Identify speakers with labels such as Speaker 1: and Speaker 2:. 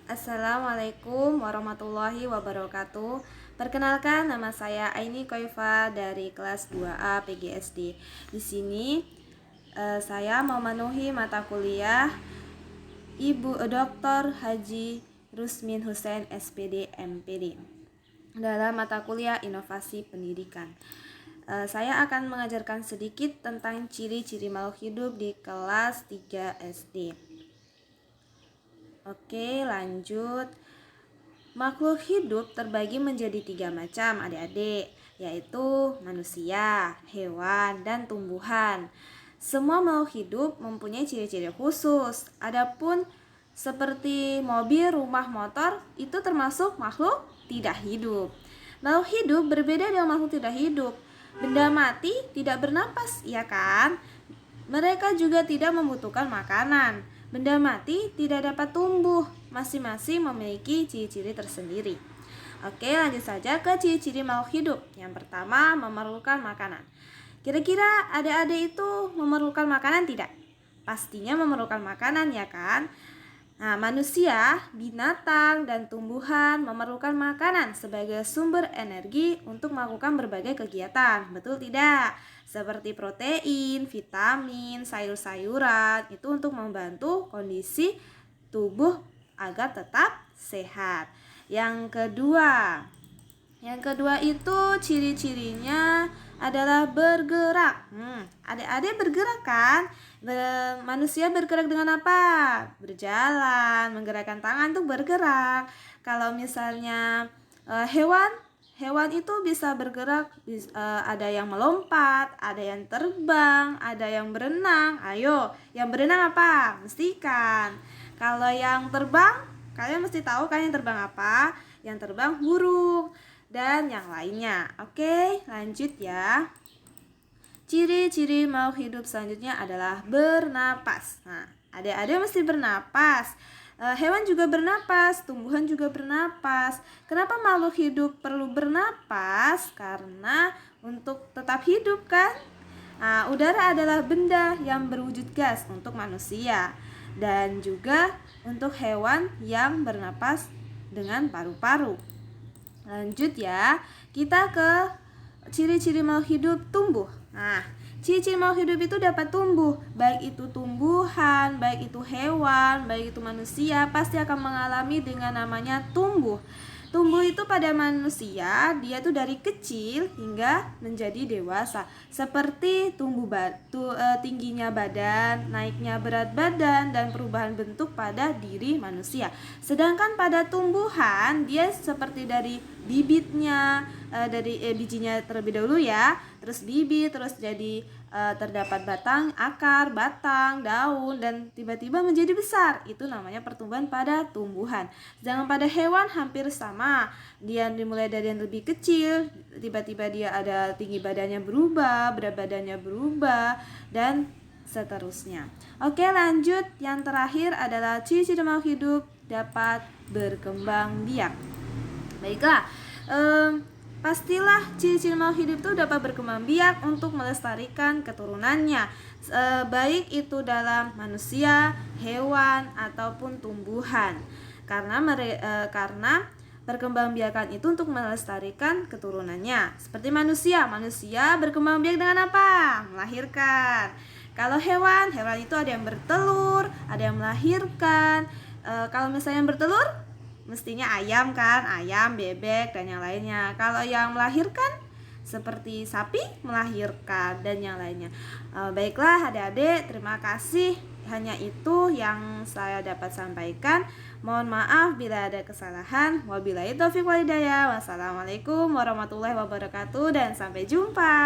Speaker 1: Assalamualaikum warahmatullahi wabarakatuh. Perkenalkan, nama saya Aini Koifa dari kelas 2A PGSD. Di sini saya memenuhi mata kuliah Ibu Dr. Haji Rusmin Hussein SPD MPD dalam mata kuliah Inovasi Pendidikan. Saya akan mengajarkan sedikit tentang ciri-ciri makhluk hidup di kelas 3 SD. Oke, lanjut. Makhluk hidup terbagi menjadi 3 macam adik-adik, yaitu manusia, hewan, dan tumbuhan. Semua makhluk hidup mempunyai ciri-ciri khusus. Adapun seperti mobil, rumah, motor, itu termasuk makhluk tidak hidup. Makhluk hidup berbeda dengan makhluk tidak hidup. Benda mati tidak bernapas, ya kan? Mereka juga tidak membutuhkan makanan. Benda mati tidak dapat tumbuh, masing-masing memiliki ciri-ciri tersendiri. Oke, lanjut saja ke ciri-ciri makhluk hidup. Yang pertama, memerlukan makanan. Kira-kira adik-adik itu memerlukan makanan tidak? Pastinya memerlukan makanan, ya kan? Nah, manusia, binatang, dan tumbuhan memerlukan makanan sebagai sumber energi untuk melakukan berbagai kegiatan. Betul tidak? Seperti protein, vitamin, sayur-sayuran, itu untuk membantu kondisi tubuh agar tetap sehat. Yang kedua itu ciri-cirinya adalah bergerak. Adik-adik bergerak kan? Manusia bergerak dengan apa? Berjalan, menggerakkan tangan untuk bergerak. Kalau misalnya hewan itu bisa bergerak, ada yang melompat, ada yang terbang, ada yang berenang. Ayo, yang berenang apa? Mesti ikan. Kalau yang terbang, kalian mesti tahu kan yang terbang apa? Yang terbang burung dan yang lainnya. Oke, lanjut ya. Ciri-ciri makhluk hidup selanjutnya adalah bernapas. Nah, adik-adik mesti bernapas. Hewan juga bernapas, tumbuhan juga bernapas. Kenapa makhluk hidup perlu bernapas? Karena untuk tetap hidup kan. Nah, udara adalah benda yang berwujud gas untuk manusia dan juga untuk hewan yang bernapas dengan paru-paru. Lanjut ya, kita ke ciri-ciri makhluk hidup tumbuh. Nah, ciri-ciri makhluk hidup itu dapat tumbuh, baik itu tumbuhan, baik itu hewan, baik itu manusia, pasti akan mengalami dengan namanya tumbuh. Tumbuh itu pada manusia, dia tuh dari kecil hingga menjadi dewasa. Seperti tingginya badan, naiknya berat badan, dan perubahan bentuk pada diri manusia. Sedangkan pada tumbuhan, dia seperti dari bibitnya, bijinya terlebih dahulu ya, terus bibit, terus jadi terdapat batang, akar, batang, daun, dan tiba-tiba menjadi besar. Itu namanya pertumbuhan pada tumbuhan. Sedangkan pada hewan hampir sama. Dia dimulai dari yang lebih kecil, tiba-tiba dia ada tinggi badannya berubah, berat badannya berubah, dan seterusnya. Oke, lanjut. Yang terakhir adalah ciri-ciri makhluk hidup dapat berkembang biak. Baiklah, pastilah ciri-ciri makhluk hidup itu dapat berkembang biak untuk melestarikan keturunannya, baik itu dalam manusia, hewan, ataupun tumbuhan. Karena perkembangbiakan itu untuk melestarikan keturunannya. Seperti manusia berkembang biak dengan apa? Melahirkan. Kalau hewan itu ada yang bertelur, ada yang melahirkan. Kalau misalnya yang bertelur, mestinya ayam kan, ayam, bebek, dan yang lainnya. Kalau yang melahirkan seperti sapi melahirkan dan yang lainnya. Baiklah adik-adik, terima kasih. Hanya itu yang saya dapat sampaikan. Mohon maaf bila ada kesalahan. Wabillahi taufiq wal hidayah. Wassalamualaikum warahmatullahi wabarakatuh dan sampai jumpa.